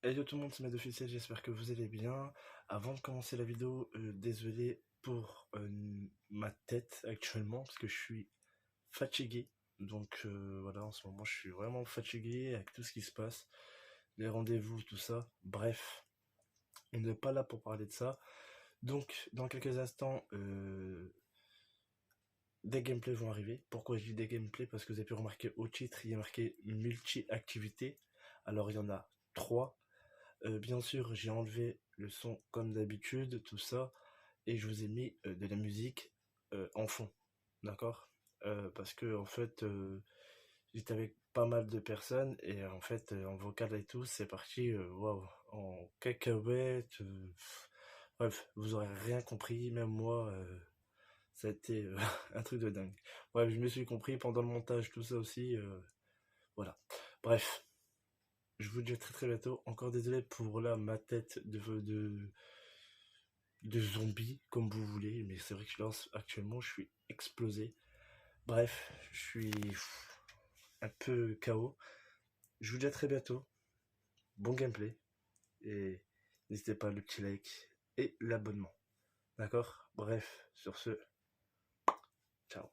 Hello tout le monde, c'est Madofficiel, j'espère que vous allez bien. Avant de commencer la vidéo, désolé pour ma tête actuellement, parce que je suis fatigué. Donc voilà, en ce moment je suis vraiment fatigué avec tout ce qui se passe, les rendez-vous, tout ça. Bref, on n'est pas là pour parler de ça. Donc dans quelques instants, des gameplays vont arriver. Pourquoi je dis des gameplays? Parce que vous avez pu remarquer au titre, il y a marqué multi-activité. Alors il y en a 3. Bien sûr, j'ai enlevé le son comme d'habitude, tout ça, et je vous ai mis de la musique en fond, d'accord? Parce que en fait, j'étais avec pas mal de personnes et en fait, en vocal et tout, c'est parti, waouh, en cacahuète. Bref, vous aurez rien compris, même moi, ça a été un truc de dingue. Bref, je me suis compris pendant le montage, tout ça aussi, voilà. Bref. Je vous dis à très très bientôt. Encore désolé pour là ma tête de zombie, comme vous voulez, mais c'est vrai que là actuellement je suis explosé. Bref, je suis un peu KO. Je vous dis à très bientôt. Bon gameplay. Et n'hésitez pas à le petit like et l'abonnement. D'accord? Bref, sur ce, ciao.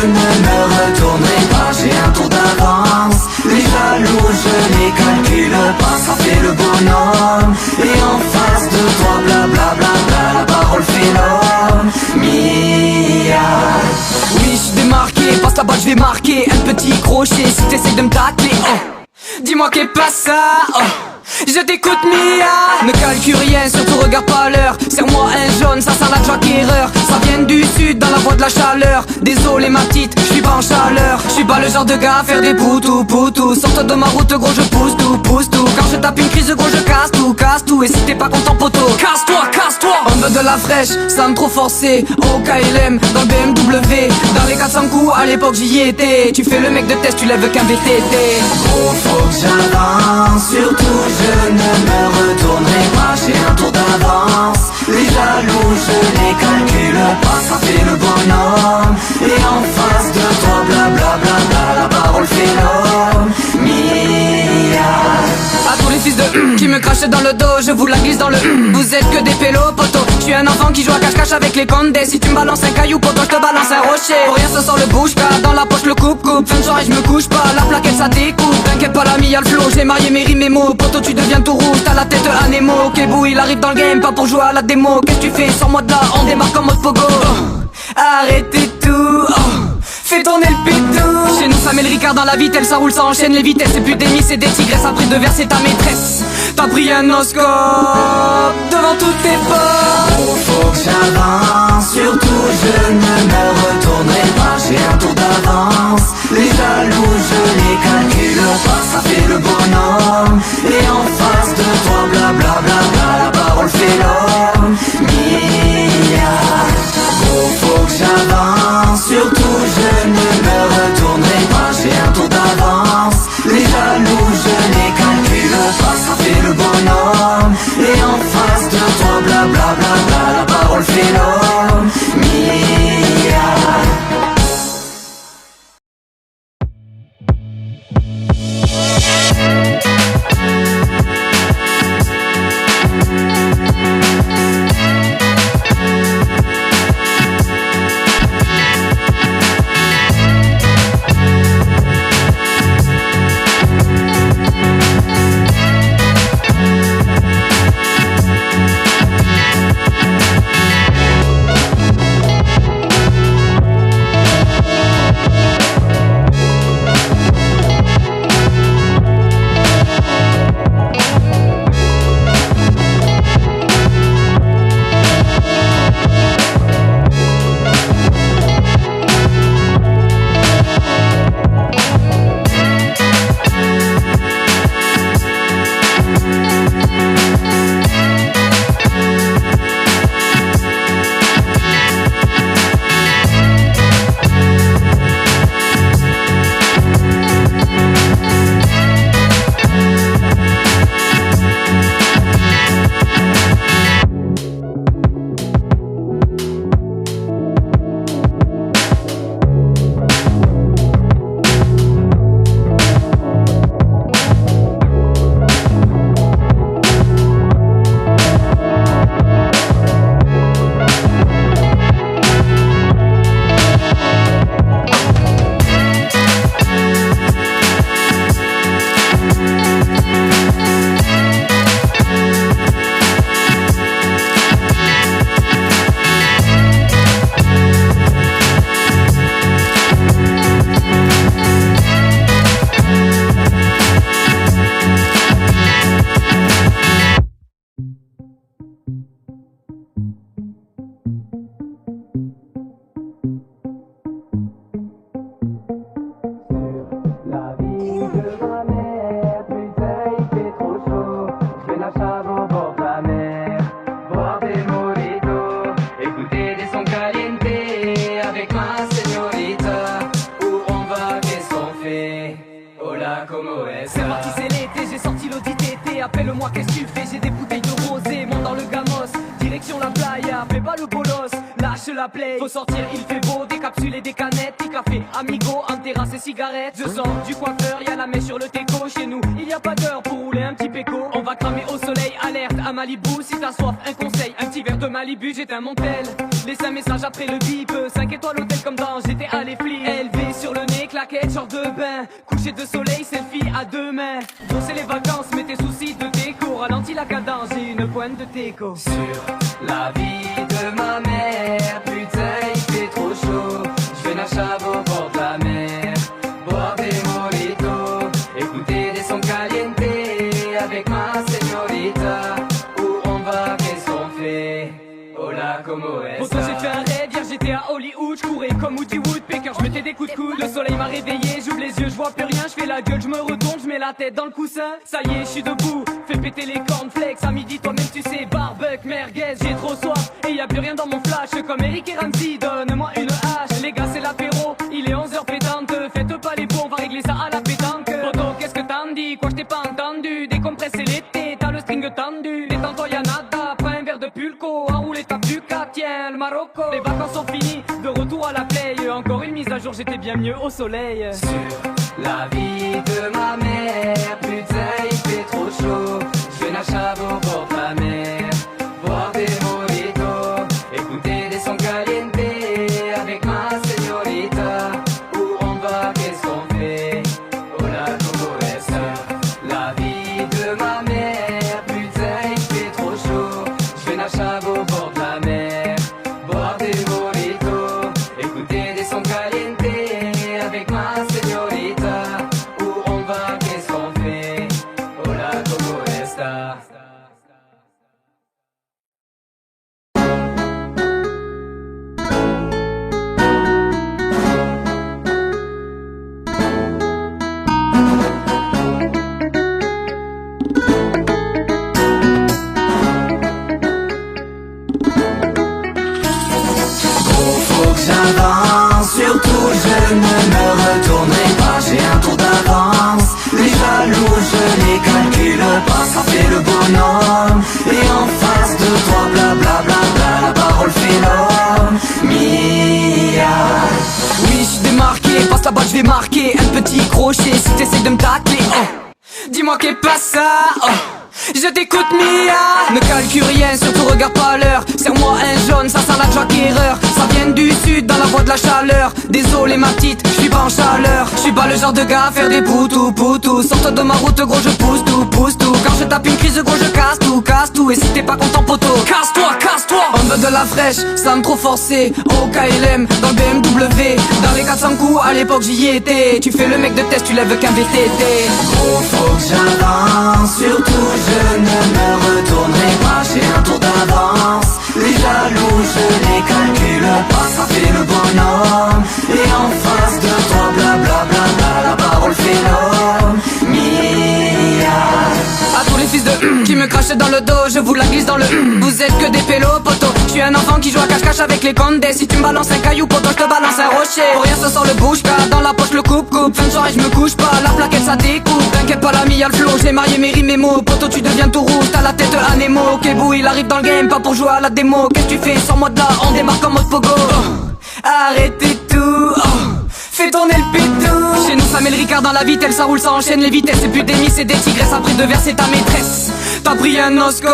je ne me retournerai pas, j'ai un tour d'avance. Les jaloux je les calcule pas, ça fait le bonhomme. Et en face de toi blablabla, la parole fait l'homme. Mia. Oui je suis démarqué, passe la balle je vais marquer. Un petit crochet si t'essayes de me tacler. Dis-moi qu'est pas ça, je t'écoute Mia. Ne calcule rien, surtout regarde pas l'heure. Serre-moi un jaune, ça sent la Jack Erreur. Ça vient du sud, dans la voie de la chaleur. Désolé ma petite, je suis pas en chaleur. Je suis pas le genre de gars à faire des poutou poutou. Sorte de ma route gros, je pousse tout, pousse tout. Quand je tape une crise gros, je casse tout, casse tout. Et si t'es pas content poteau, casse-toi, casse-toi. On veut de la fraîche, sans me trop forcer. Au KLM, dans le BMW. Dans les 400 coups, à l'époque j'y étais. Tu fais le mec de test, tu lèves qu'un VTT. Oh faut que j'avance, surtout je ne me retournerai pas, j'ai un tour d'avance. Les jaloux je les calcule pas, ça fait le bonhomme. Et en face de toi blablabla, la parole fait l'homme. Mia. À tous les fils de qui me crachent dans le dos, je vous la glisse dans le vous êtes que des pélos poteaux. Je suis un enfant qui joue à cache-cache avec les condés. Si tu me balances un caillou poteau, je te balance un rocher. Pour rien ce sort le bouche-cas, dans la poche le coupe-coupe. Fin de soirée je me couche pas, la plaquette ça découpe. T'inquiète pas l'ami y'a le flow, j'ai marié mes rimes et mots. Poteau tu deviens tout rouge, t'as la tête à Nemo. Kebou il arrive dans le game, pas pour jouer à la démo. Qu'est-ce que tu fais, sors-moi de là, on démarque en mode pogo. Arrêtez tout, fais tourner le pétou. Chez nous ça met le Ricard dans la vitelle, ça roule, ça enchaîne les vitesses. C'est plus des miss, c'est des tigresses, après de verser ta maîtresse. T'as pris un oscope devant toutes tes potes. Oh faut que j'avance, surtout je ne me retournerai pas, j'ai un tour d'avance. Les jaloux je les calcule pas, ça fait le bonhomme. Et en face de toi blablabla, la parole fait l'homme. Mia. Oh faut que j'avance, surtout je ne me retournerai pas, j'ai un tour d'avance. Les jaloux je les calcule pas, ça fait le bonhomme. Et en face de toi blablabla, la parole fait l'homme. Mia. C'est parti, c'est l'été, j'ai sorti l'audit été. Appelle-moi, qu'est-ce que tu fais? J'ai des bouteilles de rosé, monte dans le gamos. direction la playa. Fais pas le bolos, lâche la play. Faut sortir, il fait beau, des capsules et des canettes. Petit café, amigo, en terrasse et cigarettes. Je sors du coiffeur, y'a la mèche sur le teco. Chez nous, il y a pas d'heure pour rouler un petit péco. On va cramer au soleil, alerte à Malibu. Si t'as soif, un conseil, un petit verre de Malibu. J'éteins mon tel, laisse un message après le bip. 5 étoiles hôtel comme dans j'étais à les flics. Élevé sur le nez, claquette, short de bain. Coucher de soleil, selfie à deux mains. Bon c'est les vacances, mais tes soucis de déco. Ralentis la cadence, j'ai une pointe de teco. Sur la vie de ma mère, putain il fait trop chaud. Je fais Nachab au bord de la mer, boire des mojitos, écouter des sons caliente avec ma señorita. Où on va, qu'est-ce qu'on fait? Hola, como es? Pour toi j'ai fait un rêve, hier j'étais à Hollywood. J'courais comme Woody Woodpecker, j'mettais des coups de coude. Le soleil m'a réveillé, j'ouvre les yeux, je vois plus rien. Je fais la gueule, je me retourne, je mets la tête dans le coussin. Ça y est, je suis debout, fais péter les cornflakes. À midi toi-même tu sais, barbecue, merguez. J'ai trop soif et y a plus rien dans mon flash. Comme Eric et Ramsey, donne-moi une hache. Les gars c'est l'apéro, il est 11h pétante. Faites pas les beaux, on va régler ça à la pétanque. Poto, qu'est-ce que t'en dis? Quoi je t'ai pas entendu? Décompresse c'est l'été, t'as le string tendu. Détends-toi y'a nada, pas un verre de pulco. Enroulé ta puka, tiens le Marocco. Les vacances sont finies, de retour à la play. Encore une mise à jour, j'étais bien mieux au soleil. Sur la vie de ma mère, putain il fait trop chaud. Je fais Nachab au bord de la mer, boire des mojitos, écouter des sons caliente avec ma señorita. Où on va, qu'est-ce qu'on fait? Hola, como es? Sur la vie de ma mère, putain il fait trop chaud. Je fais Nachab au bord de la mer, boire des mojitos, écouter des sons caliente avec ma señorita. Où on va, qu'est-ce qu'on fait? Hola, como está? Faut que j'avance, surtout je ne me retournerai pas. J'ai un tour d'avance, les jaloux je les calcule pas. Ça fait le bonhomme, et en face de toi blablabla, la parole fait l'homme. Mia. Oui, je suis démarqué, passe là-bas, je vais marquer un petit crochet si t'essayes de me tacler. Dis-moi qu'est pas ça. Je t'écoute Mia. Ne calcule rien, surtout regarde pas l'heure. Serre-moi un jaune, ça sent la Jack Erreur. Ça vient du sud, dans la voie de la chaleur. Désolé ma petite, je suis pas en chaleur. Je suis pas le genre de gars à faire des poutou. Sorte de ma route gros, je pousse tout. Quand je tape une crise gros, je casse tout. Et si t'es pas content poteau, casse-toi. On veut de la fraîche, sans trop forcer. Au KLM, dans le BMW. Dans les 400 coups, à l'époque j'y étais. Tu fais le mec de test, tu lèves qu'un VTT. Gros faut que j'avance, surtout je ne me retournerai pas. J'ai un tour d'avance, les jaloux je les calcule pas. Ça fait le bonhomme, et en face de toi blablabla, la parole fait l'homme. Mia. À tous les fils de qui me crachent dans le dos, je vous la glisse dans le vous êtes que des pélos poteaux. Je suis un enfant qui joue à cache-cache avec les condés. Si tu me balances un caillou poteau, je te balance un rocher. Pour rien ce sort le bouche-cas, dans la poche le coupe. Fin de soirée je me couche pas, la plaquette ça découpe. T'inquiète pas l'ami y'a le flow, j'ai marié mes rimes et mots. Poteau tu deviens tout rouge, t'as la tête à Nemo. Kebou il arrive dans le game, pas pour jouer à la démo. Qu'est-ce que tu fais, sors-moi de là, on démarque en mode pogo. Arrêtez tout, fais tourner le pétou. Chez nous ça met le Ricard dans la vitelle, ça roule, ça enchaîne les vitesses. C'est plus des miss, c'est des tigresses, après de verser ta maîtresse. T'as pris un oscope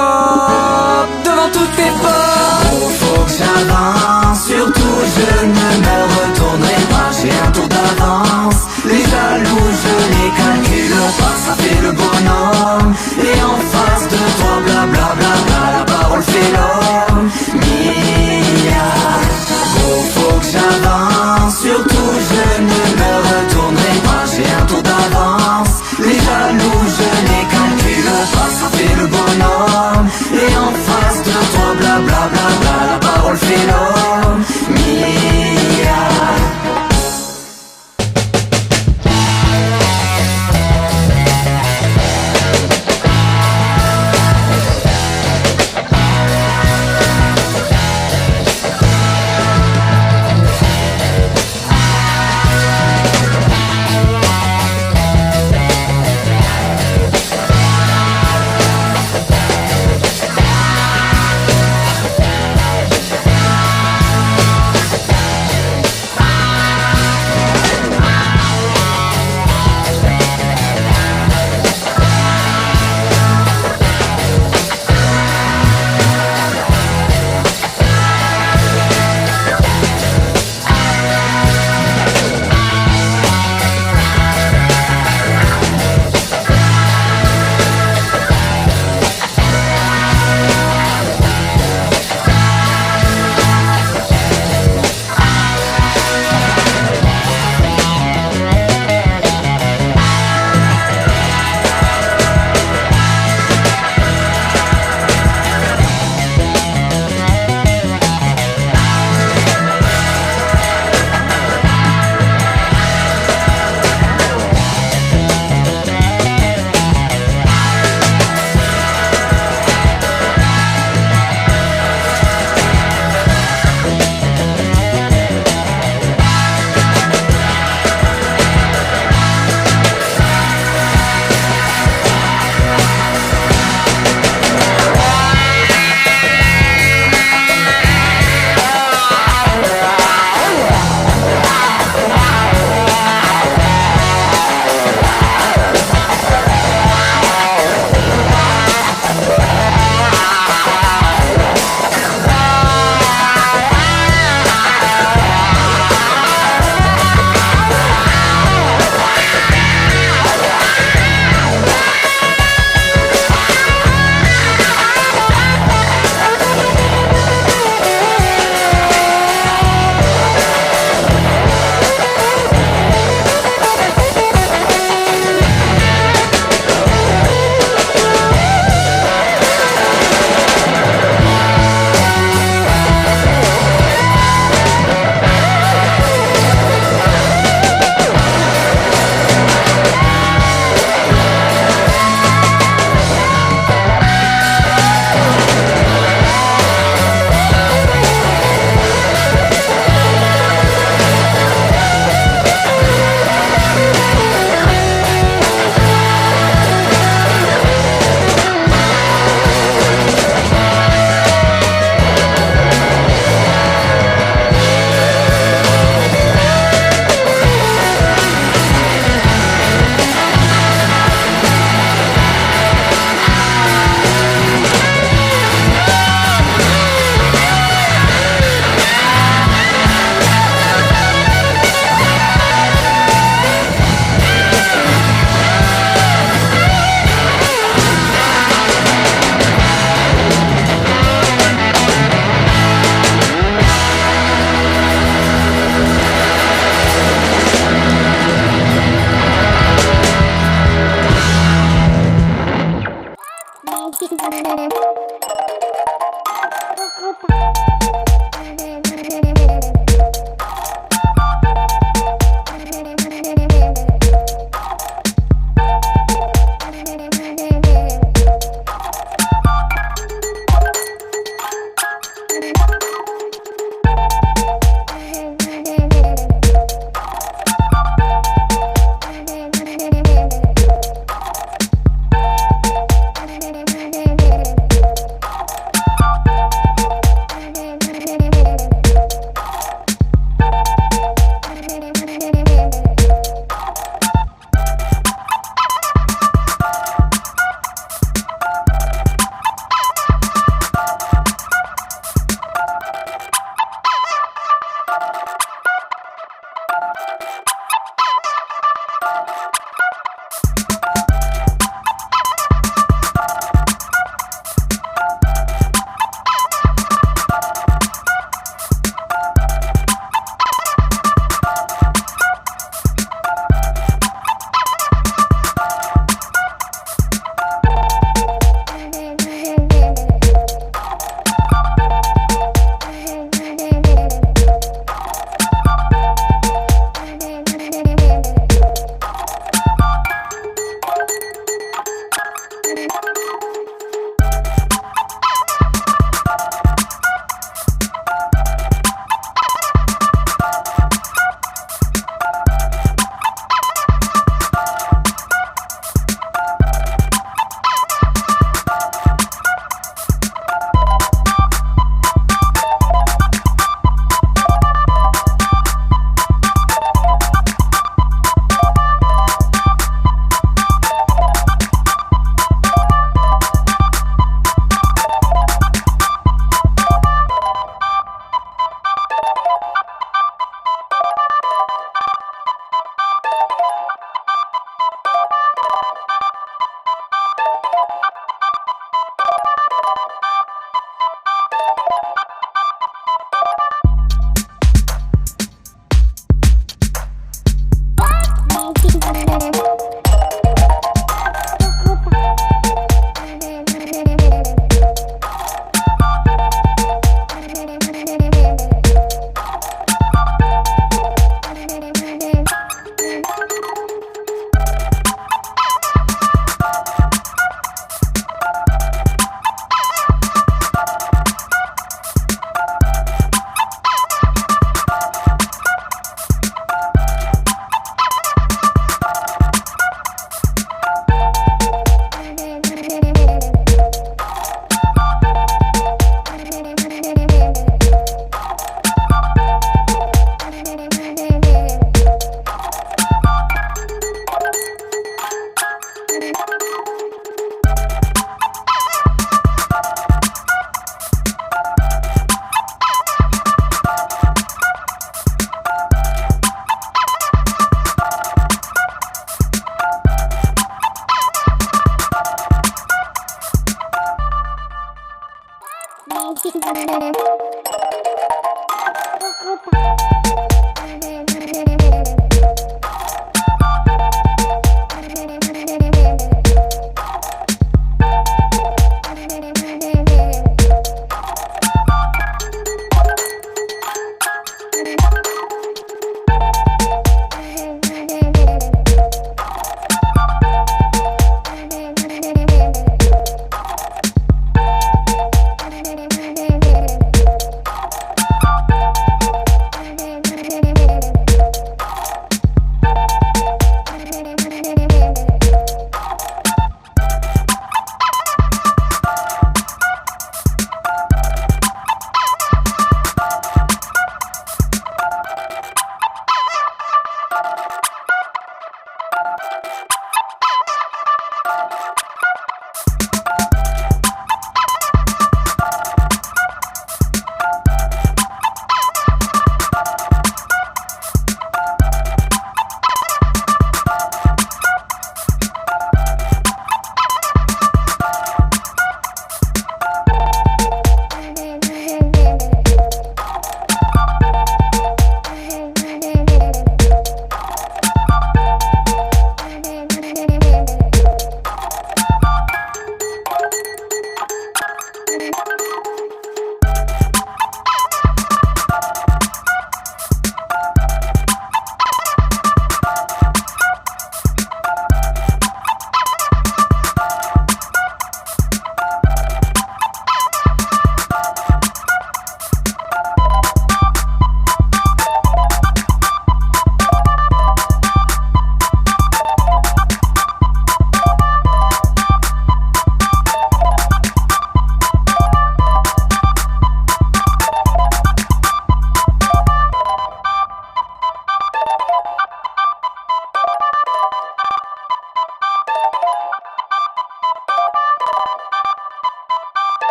devant toutes tes potes. Faut que j'avance, surtout je ne me retournerai pas. J'ai un tour d'avance, les jaloux je les calcule pas. Ça fait le bonhomme, et en face de toi blablabla, la parole fait l'homme. Mia. Gros faut que j'avance, surtout je ne me retournerai pas. J'ai un tour d'avance, les jaloux je les calcule pas. Ça fait le bonhomme, et en face de toi blablabla, la parole fait l'homme. Mia.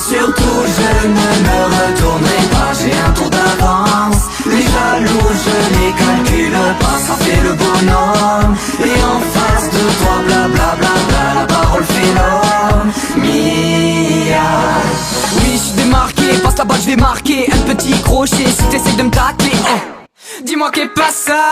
Surtout je ne me retournerai pas, j'ai un tour d'avance. Les jaloux je les calcule pas, ça fait le bonhomme. Et en face de toi blablabla, la parole fait l'homme. Mia. Oui, je suis démarqué, passe la balle, je vais marquer un petit crochet si t'essayes de me tacler. Dis-moi qu'est pas ça.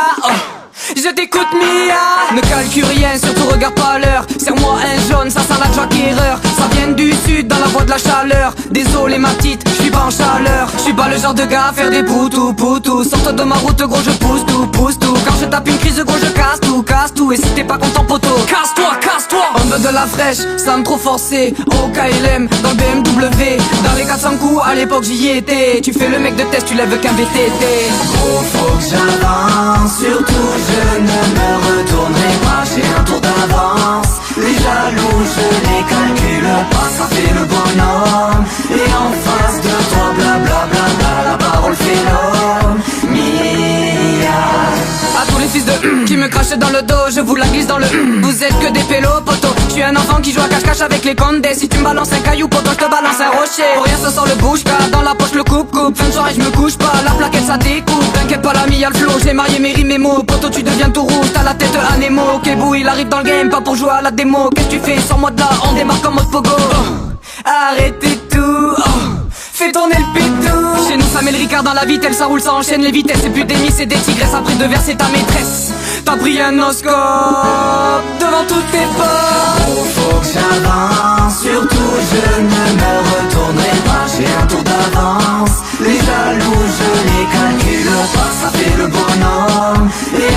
Je t'écoute Mia. Ne calcule rien, surtout regarde pas l'heure. Serre-moi un jaune, ça sent la Jack Erreur. Ça vient du sud, dans la voie de la chaleur. Désolé ma petite, je suis pas en chaleur. Je suis pas le genre de gars à faire des poutou poutou. Sors-toi de ma route gros, je pousse tout, pousse tout. Quand je tape une crise gros, je casse tout, casse tout. Et si t'es pas content poteau, casse-toi, casse-toi. On veut de la fraîche, ça me trop forcer. Au KLM, dans le BMW. Dans les 400 coups, à l'époque j'y étais. Tu fais le mec de test, tu lèves qu'un VTT. Oh faut que j'avance, surtout je ne me retournerai pas, j'ai un tour d'avance. Les jaloux je les calcule pas, ça fait le bonhomme. Et en face de toi blablabla, la parole fait l'homme. Mia. À tous les fils de qui me crachent dans le dos, je vous la glisse dans le vous êtes que des pélos potos. Je suis un enfant qui joue à cache-cache avec les condés. Si tu me balances un caillou poteau, je te balance un rocher. Pour rien ce sort le bouche-car, dans la poche le coupe-coupe. Fin de soirée je me couche pas, la plaquette ça découpe. T'inquiète pas l'ami y'a le flow, j'ai marié mes rimes et mots. Poteau tu deviens tout rouge, t'as la tête à Nemo. Kebou il arrive dans le game, pas pour jouer à la démo. Qu'est-ce que tu fais, sors-moi de là, on démarre comme mode pogo. Arrêtez tout, fais tourner le pétou. Chez nous ça met le Ricard dans la vitelle, ça roule, ça enchaîne les vitesses. C'est plus des miss, c'est des tigresses, après de verser ta maîtresse. T'as pris un oscope devant toutes tes potes. Oh faut que j'avance, surtout je ne me retournerai pas, j'ai un tour d'avance. Les jaloux je les calcule pas, ça fait le bonhomme. Et